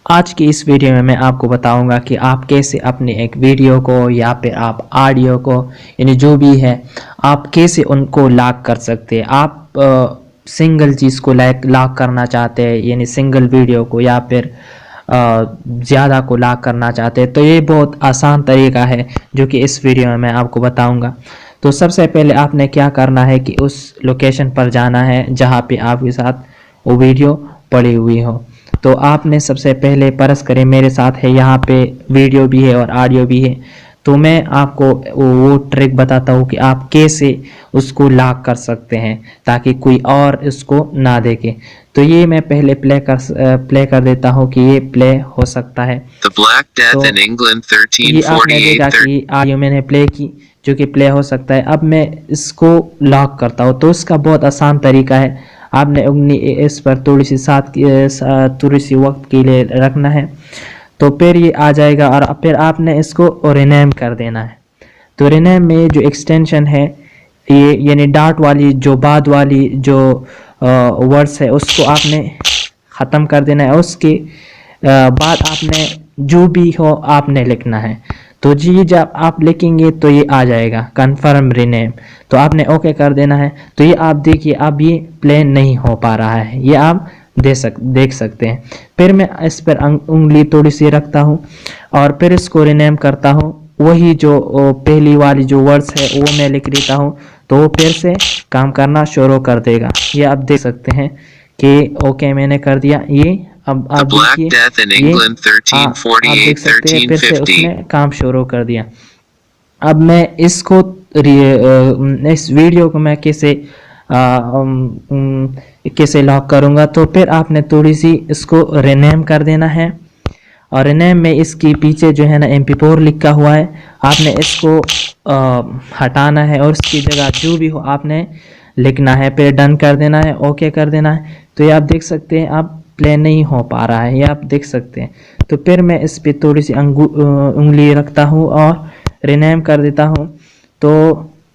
आज की इस वीडियो में मैं आपको बताऊंगा कि आप कैसे अपने एक वीडियो को या फिर आप ऑडियो को यानी जो भी है आप कैसे उनको लॉक कर सकते हैं। आप सिंगल चीज़ को लॉक करना चाहते हैं यानी सिंगल वीडियो को या फिर ज़्यादा को लॉक करना चाहते हैं तो ये बहुत आसान तरीका है जो कि इस वीडियो में मैं आपको बताऊंगा। तो सबसे पहले आपने क्या करना है कि उस लोकेशन पर जाना है जहाँ पे आपके साथ वो वीडियो पड़ी हुई हो। तो आपने सबसे पहले परस करें मेरे साथ है, यहाँ पे वीडियो भी है और ऑडियो भी है। तो मैं आपको वो ट्रिक बताता हूँ कि आप कैसे उसको लॉक कर सकते हैं ताकि कोई और इसको ना देखे। तो ये मैं पहले प्ले कर देता हूँ कि ये प्ले हो सकता है। The Black Death तो in England ये आपने देखा 1348 कि ऑडियो मैंने प्ले की जो कि प्ले हो सकता है। अब मैं इसको लॉक करता हूँ तो इसका बहुत आसान तरीका है। आपने उंगली इस पर थोड़ी सी वक्त के लिए रखना है तो फिर ये आ जाएगा और फिर आपने इसको रिनेम कर देना है। तो रिनेम में जो एक्सटेंशन है ये यानी डॉट वाली जो बाद वाली जो वर्ड्स है उसको आपने ख़त्म कर देना है। उसके बाद आपने जो भी हो आपने लिखना है। तो जी जब आप लिखेंगे तो ये आ जाएगा कन्फर्म रिनेम, तो आपने ओके कर देना है। तो ये आप देखिए अब ये प्ले नहीं हो पा रहा है, ये आप देख सकते हैं। फिर मैं इस पर उंगली थोड़ी सी रखता हूँ और फिर इसको रिनेम करता हूँ। वही जो पहली वाली जो वर्ड्स है वो मैं लिख देता हूँ तो वो फिर से काम करना शुरू कर देगा। ये आप देख सकते हैं कि ओके मैंने कर दिया। ये अब आप देखिए ये आप देख सकते हैं फिर से उसने काम शुरू कर दिया। अब मैं इसको इस वीडियो को मैं कैसे लॉक करूँगा तो फिर आपने थोड़ी सी इसको रिनेम कर देना है और रिनेम में इसकी पीछे जो है ना MP4 लिखा हुआ है आपने इसको हटाना है और इसकी जगह जो भी हो आपने लिखना है। फिर डन कर देना है, ओके कर देना है। तो ये आप देख सकते हैं अब प्ले नहीं हो पा रहा है, ये आप देख सकते हैं। तो फिर मैं इस पर थोड़ी सी उंगली रखता हूँ और रिनेम कर देता हूँ। तो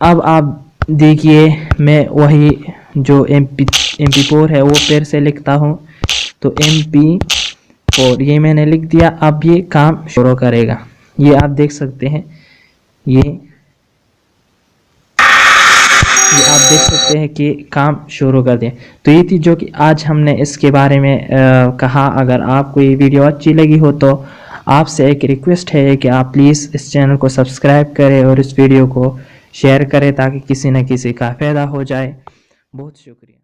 अब आप देखिए मैं वही जो MP4 है वो फिर से लिखता हूँ। तो MP4 ये मैंने लिख दिया। अब ये काम शुरू करेगा, ये आप देख सकते हैं। ये आप देख सकते हैं कि काम शुरू कर दिया। तो ये थी जो कि आज हमने इसके बारे में कहा। अगर आपको ये वीडियो अच्छी लगी हो तो आपसे एक रिक्वेस्ट है कि आप प्लीज़ इस चैनल को सब्सक्राइब करें और इस वीडियो को शेयर करें ताकि किसी न किसी का फ़ायदा हो जाए। बहुत शुक्रिया।